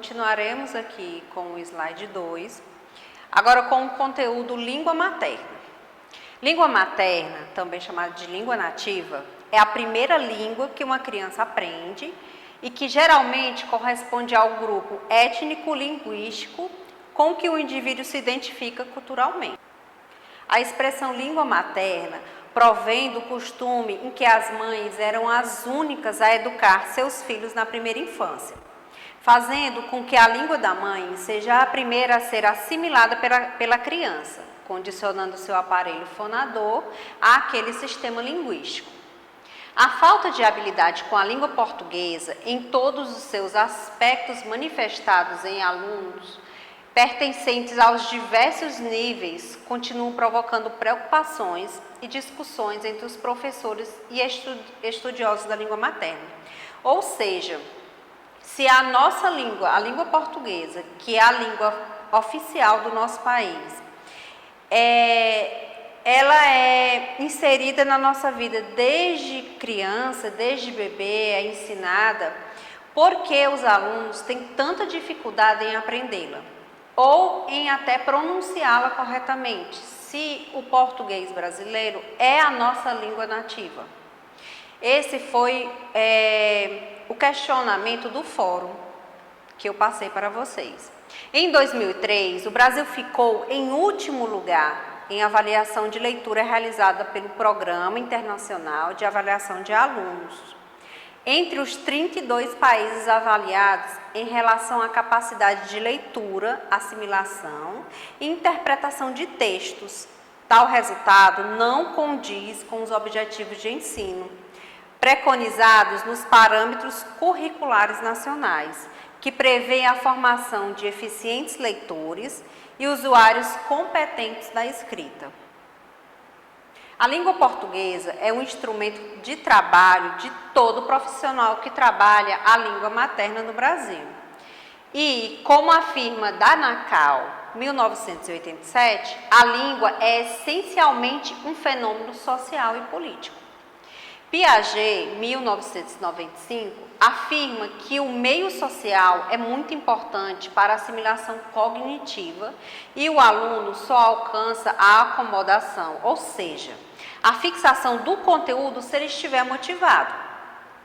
Continuaremos aqui com o slide 2, agora com o conteúdo língua materna. Língua materna, também chamada de língua nativa, é a primeira língua que uma criança aprende e que geralmente corresponde ao grupo étnico-linguístico com que o indivíduo se identifica culturalmente. A expressão língua materna provém do costume em que as mães eram as únicas a educar seus filhos na primeira infância, fazendo com que a língua da mãe seja a primeira a ser assimilada pela criança, condicionando seu aparelho fonador àquele sistema linguístico. A falta de habilidade com a língua portuguesa, em todos os seus aspectos manifestados em alunos pertencentes aos diversos níveis, continuam provocando preocupações e discussões entre os professores e estudiosos da língua materna. Ou seja, se a nossa língua, a língua portuguesa, que é a língua oficial do nosso país, ela é inserida na nossa vida desde criança, desde bebê, é ensinada, porque os alunos têm tanta dificuldade em aprendê-la ou em até pronunciá-la corretamente, se o português brasileiro é a nossa língua nativa. Esse foi o questionamento do fórum que eu passei para vocês. Em 2003, o Brasil ficou em último lugar em avaliação de leitura realizada pelo Programa Internacional de Avaliação de Alunos, entre os 32 países avaliados em relação à capacidade de leitura, assimilação e interpretação de textos. Tal resultado não condiz com os objetivos de ensino preconizados nos parâmetros curriculares nacionais, que prevêem a formação de eficientes leitores e usuários competentes da escrita. A língua portuguesa é um instrumento de trabalho de todo profissional que trabalha a língua materna no Brasil. E, como afirma Danacal, 1987, a língua é essencialmente um fenômeno social e político. Piaget, 1995, afirma que o meio social é muito importante para a assimilação cognitiva e o aluno só alcança a acomodação, ou seja, a fixação do conteúdo se ele estiver motivado,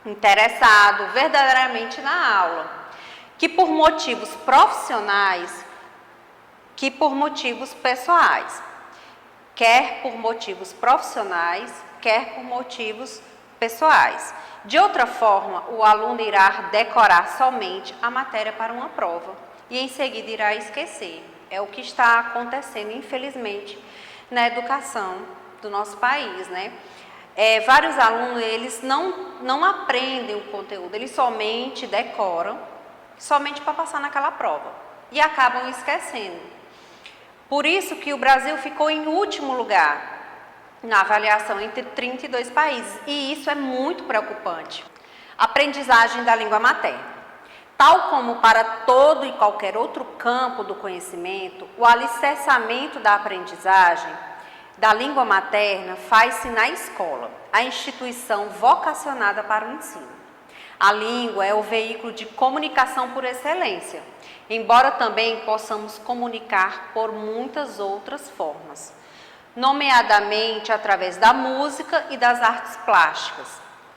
interessado verdadeiramente na aula, que por motivos profissionais, que por motivos pessoais, quer por motivos profissionais, quer por motivos pessoais. De outra forma, o aluno irá decorar somente a matéria para uma prova e em seguida irá esquecer. É o que está acontecendo, infelizmente, na educação do nosso país, né? Vários alunos, eles não aprendem o conteúdo, eles somente decoram, somente para passar naquela prova e acabam esquecendo. Por isso que o Brasil ficou em último lugar na avaliação entre 32 países, e isso é muito preocupante. Aprendizagem da língua materna. Tal como para todo e qualquer outro campo do conhecimento, o alicerçamento da aprendizagem da língua materna faz-se na escola, a instituição vocacionada para o ensino. A língua é o veículo de comunicação por excelência, embora também possamos comunicar por muitas outras formas, nomeadamente através da música e das artes plásticas.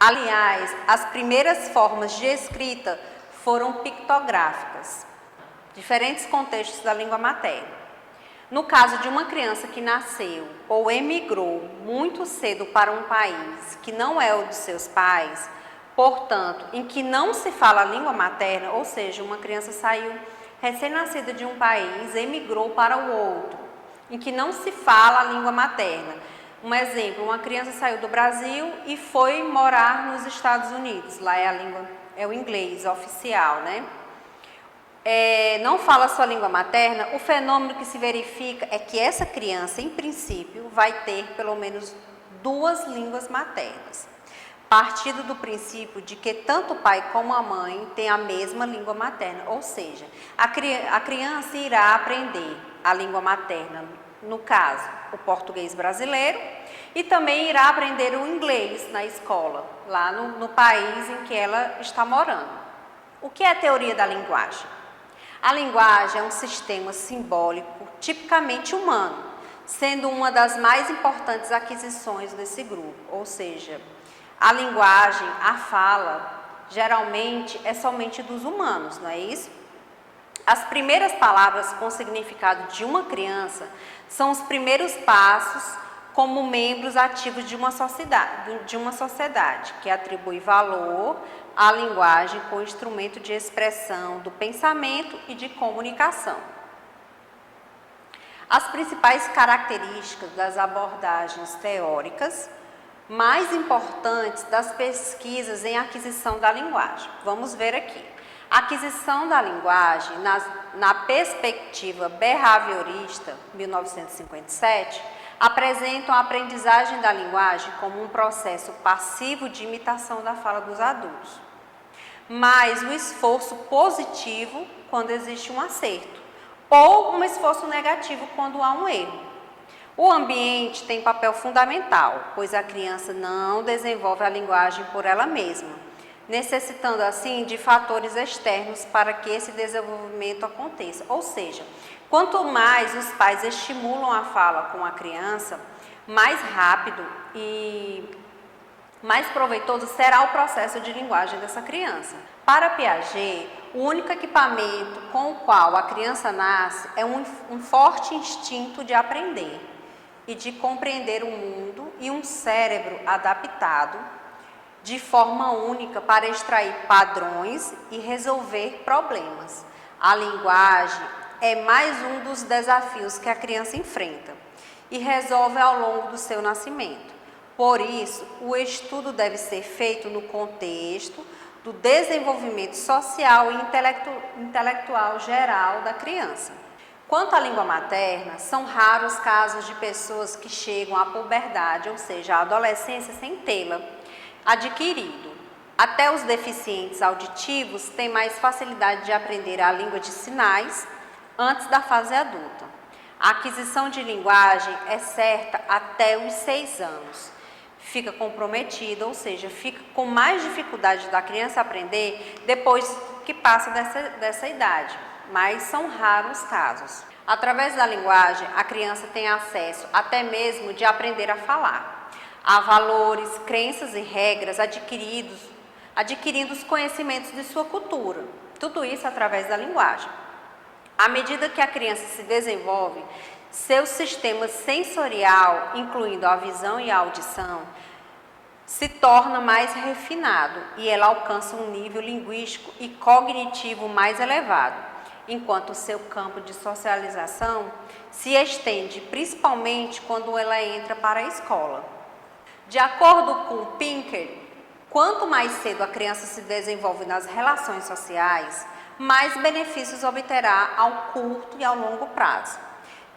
Aliás, as primeiras formas de escrita foram pictográficas, diferentes contextos da língua materna. No caso de uma criança que nasceu ou emigrou muito cedo para um país que não é o de seus pais, portanto, em que não se fala a língua materna, ou seja, uma criança saiu recém-nascida de um país, emigrou para o outro, em que não se fala a língua materna. Um exemplo, uma criança saiu do Brasil e foi morar nos Estados Unidos, lá é o inglês oficial, né? Não fala a sua língua materna, o fenômeno que se verifica é que essa criança, em princípio, vai ter pelo menos 2 línguas maternas, partindo do princípio de que tanto o pai como a mãe têm a mesma língua materna, ou seja, a criança irá aprender a língua materna, no caso, o português brasileiro, e também irá aprender o inglês na escola, lá no país em que ela está morando. O que é a teoria da linguagem? A linguagem é um sistema simbólico tipicamente humano, sendo uma das mais importantes aquisições desse grupo, ou seja, a linguagem, a fala, geralmente é somente dos humanos, não é isso? As primeiras palavras com significado de uma criança são os primeiros passos como membros ativos de uma sociedade que atribui valor à linguagem como instrumento de expressão do pensamento e de comunicação. As principais características das abordagens teóricas mais importantes das pesquisas em aquisição da linguagem. Vamos ver aqui. A aquisição da linguagem, na perspectiva behaviorista, 1957, apresentam a aprendizagem da linguagem como um processo passivo de imitação da fala dos adultos, mas o esforço positivo quando existe um acerto, ou um esforço negativo quando há um erro. O ambiente tem papel fundamental, pois a criança não desenvolve a linguagem por ela mesma, necessitando assim de fatores externos para que esse desenvolvimento aconteça. Ou seja, quanto mais os pais estimulam a fala com a criança, mais rápido e mais proveitoso será o processo de linguagem dessa criança. Para Piaget, o único equipamento com o qual a criança nasce é um forte instinto de aprender e de compreender o mundo e um cérebro adaptado de forma única para extrair padrões e resolver problemas. A linguagem é mais um dos desafios que a criança enfrenta e resolve ao longo do seu nascimento. Por isso, o estudo deve ser feito no contexto do desenvolvimento social e intelectual geral da criança. Quanto à língua materna, são raros casos de pessoas que chegam à puberdade, ou seja, à adolescência, sem tê-la adquirido. Até os deficientes auditivos têm mais facilidade de aprender a língua de sinais antes da fase adulta. A aquisição de linguagem é certa até os 6 anos. Fica comprometida, ou seja, fica com mais dificuldade da criança aprender depois que passa dessa idade, mas são raros casos. Através da linguagem, a criança tem acesso até mesmo de aprender a falar. Há valores, crenças e regras adquirindo os conhecimentos de sua cultura. Tudo isso através da linguagem. À medida que a criança se desenvolve, seu sistema sensorial, incluindo a visão e a audição, se torna mais refinado e ela alcança um nível linguístico e cognitivo mais elevado, enquanto o seu campo de socialização se estende principalmente quando ela entra para a escola. De acordo com Pinker, quanto mais cedo a criança se desenvolve nas relações sociais, mais benefícios obterá ao curto e ao longo prazo,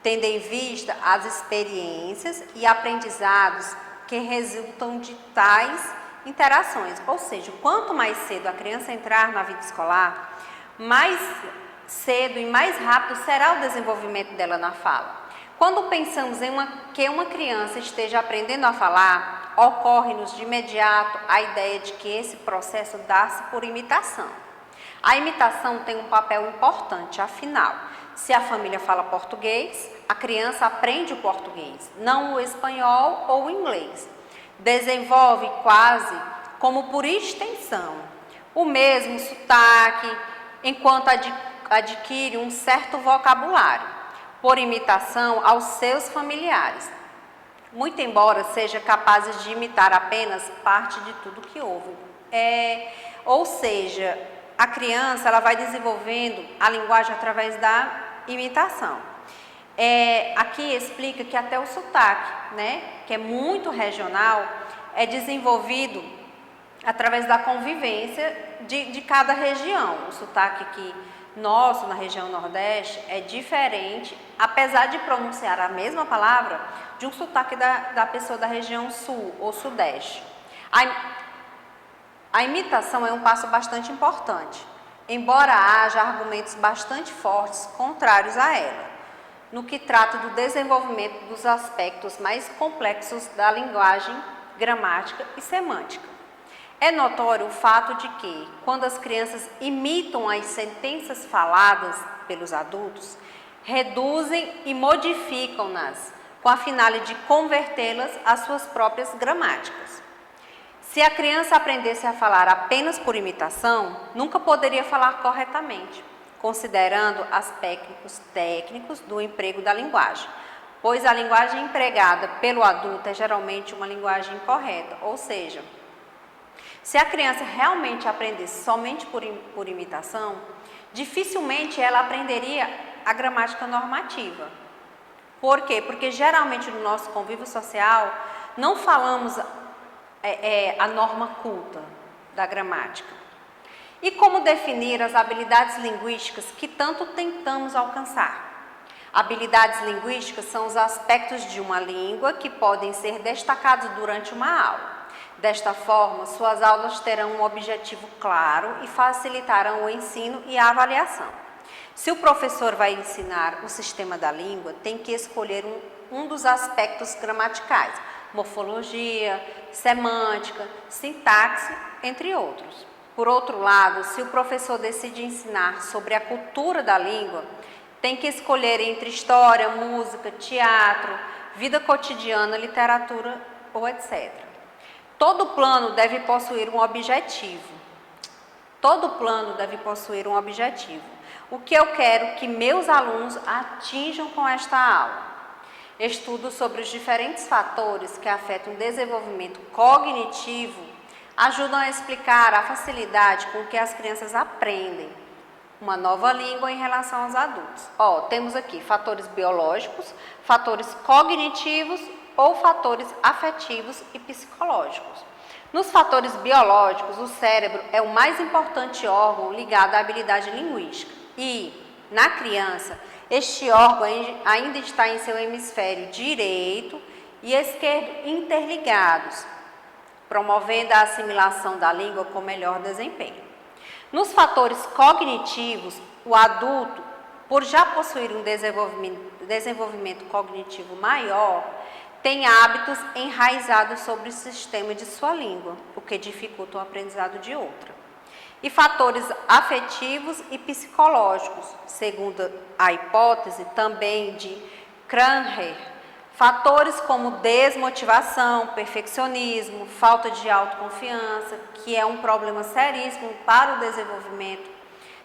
tendo em vista as experiências e aprendizados que resultam de tais interações. Ou seja, quanto mais cedo a criança entrar na vida escolar, mais cedo e mais rápido será o desenvolvimento dela na fala. Quando pensamos que uma criança esteja aprendendo a falar, ocorre-nos de imediato a ideia de que esse processo dá-se por imitação. A imitação tem um papel importante, afinal, se a família fala português, a criança aprende o português, não o espanhol ou o inglês. Desenvolve quase como por extensão o mesmo sotaque, enquanto adquire um certo vocabulário, por imitação aos seus familiares, muito embora seja capazes de imitar apenas parte de tudo que ouve. Ou seja, a criança ela vai desenvolvendo a linguagem através da imitação. Aqui explica que até o sotaque, né, que é muito regional, é desenvolvido através da convivência de cada região. O sotaque aqui nosso, na região Nordeste, é diferente, apesar de pronunciar a mesma palavra, de um sotaque da pessoa da região Sul ou Sudeste. A imitação é um passo bastante importante, embora haja argumentos bastante fortes contrários a ela, no que trata do desenvolvimento dos aspectos mais complexos da linguagem, gramática e semântica. É notório o fato de que, quando as crianças imitam as sentenças faladas pelos adultos, reduzem e modificam-nas, com a finalidade de convertê-las às suas próprias gramáticas. Se a criança aprendesse a falar apenas por imitação, nunca poderia falar corretamente, considerando aspectos técnicos do emprego da linguagem, pois a linguagem empregada pelo adulto é geralmente uma linguagem incorreta, ou seja, se a criança realmente aprendesse somente por imitação, dificilmente ela aprenderia a gramática normativa. Por quê? Porque geralmente no nosso convívio social não falamos a norma culta da gramática. E como definir as habilidades linguísticas que tanto tentamos alcançar? Habilidades linguísticas são os aspectos de uma língua que podem ser destacados durante uma aula. Desta forma, suas aulas terão um objetivo claro e facilitarão o ensino e a avaliação. Se o professor vai ensinar o sistema da língua, tem que escolher um dos aspectos gramaticais, morfologia, semântica, sintaxe, entre outros. Por outro lado, se o professor decide ensinar sobre a cultura da língua, tem que escolher entre história, música, teatro, vida cotidiana, literatura ou etc. Todo plano deve possuir um objetivo. Todo plano deve possuir um objetivo. O que eu quero que meus alunos atinjam com esta aula? Estudos sobre os diferentes fatores que afetam o desenvolvimento cognitivo ajudam a explicar a facilidade com que as crianças aprendem uma nova língua em relação aos adultos. Temos aqui fatores biológicos, fatores cognitivos ou fatores afetivos e psicológicos. Nos fatores biológicos, o cérebro é o mais importante órgão ligado à habilidade linguística e, na criança, este órgão ainda está em seu hemisfério direito e esquerdo interligados, promovendo a assimilação da língua com melhor desempenho. Nos fatores cognitivos, o adulto, por já possuir um desenvolvimento cognitivo maior, tem hábitos enraizados sobre o sistema de sua língua, o que dificulta o aprendizado de outra. E fatores afetivos e psicológicos, segundo a hipótese também de Cranher, fatores como desmotivação, perfeccionismo, falta de autoconfiança, que é um problema seríssimo para o desenvolvimento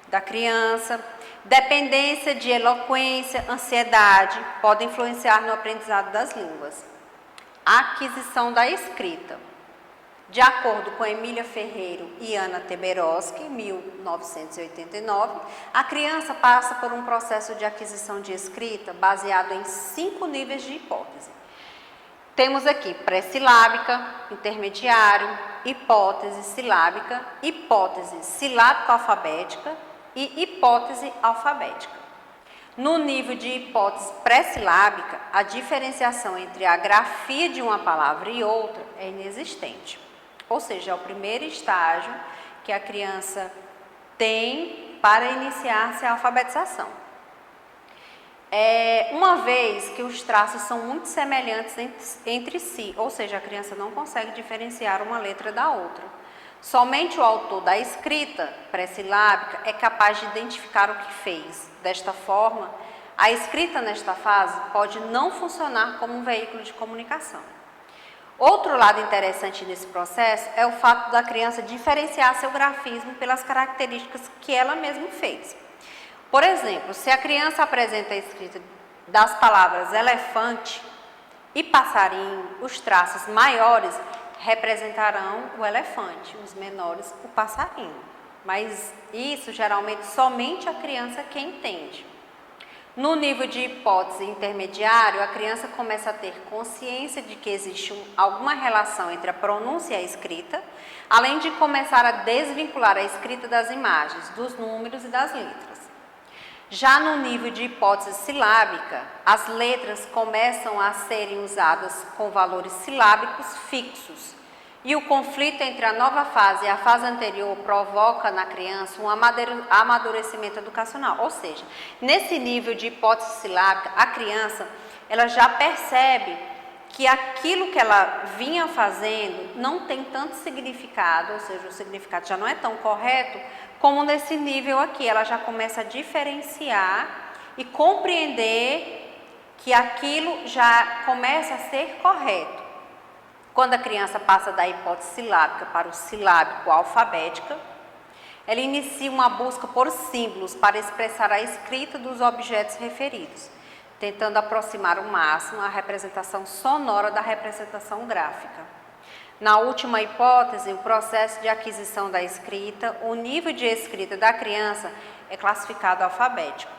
da criança, dependência de eloquência, ansiedade, podem influenciar no aprendizado das línguas. A aquisição da escrita. De acordo com Emília Ferreiro e Ana Teberoski, 1989, a criança passa por um processo de aquisição de escrita baseado em 5 níveis de hipótese. Temos aqui pré-silábica, intermediário, hipótese silábica, hipótese silábico-alfabética e hipótese alfabética. No nível de hipótese pré-silábica, a diferenciação entre a grafia de uma palavra e outra é inexistente. Ou seja, é o primeiro estágio que a criança tem para iniciar-se a alfabetização. Uma vez que os traços são muito semelhantes entre si, ou seja, a criança não consegue diferenciar uma letra da outra. Somente o autor da escrita pré-silábica é capaz de identificar o que fez. Desta forma, a escrita nesta fase pode não funcionar como um veículo de comunicação. Outro lado interessante nesse processo é o fato da criança diferenciar seu grafismo pelas características que ela mesma fez. Por exemplo, se a criança apresenta a escrita das palavras elefante e passarinho, os traços maiores representarão o elefante, os menores o passarinho. Mas isso geralmente somente a criança que entende. No nível de hipótese intermediário, a criança começa a ter consciência de que existe alguma relação entre a pronúncia e a escrita, além de começar a desvincular a escrita das imagens, dos números e das letras. Já no nível de hipótese silábica, as letras começam a serem usadas com valores silábicos fixos, e o conflito entre a nova fase e a fase anterior provoca na criança um amadurecimento educacional. Ou seja, nesse nível de hipótese silábica, a criança ela já percebe que aquilo que ela vinha fazendo não tem tanto significado, ou seja, o significado já não é tão correto, como nesse nível aqui. Ela já começa a diferenciar e compreender que aquilo já começa a ser correto. Quando a criança passa da hipótese silábica para o silábico alfabética, ela inicia uma busca por símbolos para expressar a escrita dos objetos referidos, tentando aproximar o máximo a representação sonora da representação gráfica. Na última hipótese, o processo de aquisição da escrita, o nível de escrita da criança é classificado alfabético.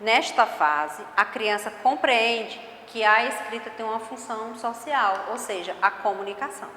Nesta fase, a criança compreende que a escrita tem uma função social, ou seja, a comunicação.